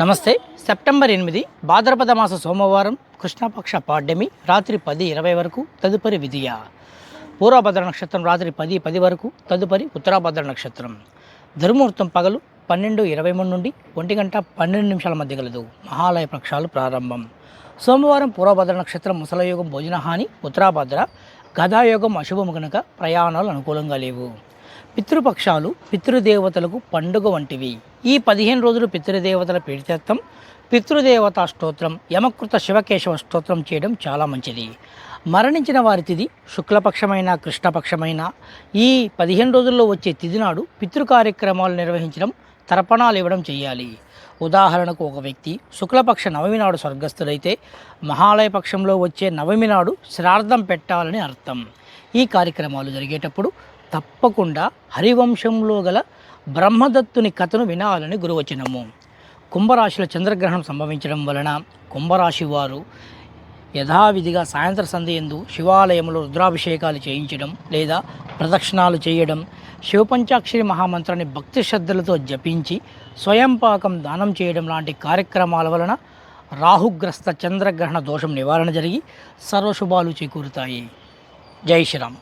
నమస్తే. సెప్టెంబర్ 8 భాద్రపద మాస సోమవారం, కృష్ణపక్ష పాడ్యమి, రాత్రి 10:20 వరకు, తదుపరి విధియ. పూర్వభద్ర నక్షత్రం రాత్రి 10:10 వరకు, తదుపరి ఉత్తరాభద్ర నక్షత్రం. దుర్ముహూర్తం పగలు 12:23 నుండి 1:12 మధ్య గలదు. మహాలయ పక్షాలు ప్రారంభం. సోమవారం పూర్వభద్ర నక్షత్రం ముసలయోగం భోజనహాని, ఉత్తరాభద్ర గదాయోగం అశుభము కనుక ప్రయాణాలు అనుకూలంగా లేవు. పితృపక్షాలు పితృదేవతలకు పండుగ వంటివి. ఈ 15 రోజులు పితృదేవతల ప్రీత్యర్థం పితృదేవతా స్తోత్రం, యమకృత శివకేశవ స్తోత్రం చేయడం చాలా మంచిది. మరణించిన వారి తిథి శుక్లపక్షమైన కృష్ణపక్షమైన ఈ 15 రోజుల్లో వచ్చే తిథి నాడు పితృ కార్యక్రమాలు నిర్వహించడం, తర్పణాలు ఇవ్వడం చేయాలి. ఉదాహరణకు, ఒక వ్యక్తి శుక్లపక్ష నవమి నాడు స్వర్గస్థులైతే మహాలయ పక్షంలో వచ్చే నవమి నాడు శ్రాద్ధం పెట్టాలని అర్థం. ఈ కార్యక్రమాలు జరిగేటప్పుడు తప్పకుండా హరివంశంలో గల బ్రహ్మదత్తుని కథను వినాలని గురువచనము. కుంభరాశిలో చంద్రగ్రహణం సంభవించడం వలన కుంభరాశి వారు యథావిధిగా సాయంత్ర సంధ్యందు శివాలయంలో రుద్రాభిషేకాలు చేయించడం లేదా ప్రదక్షిణాలు చేయడం, శివపంచాక్షరి మహామంత్రాన్ని భక్తి శ్రద్ధలతో జపించి స్వయంపాకం దానం చేయడం లాంటి కార్యక్రమాల వలన రాహుగ్రస్త చంద్రగ్రహణ దోషం నివారణ జరిగి సర్వశుభాలు చేకూరుతాయి. జై శ్రీరామ్.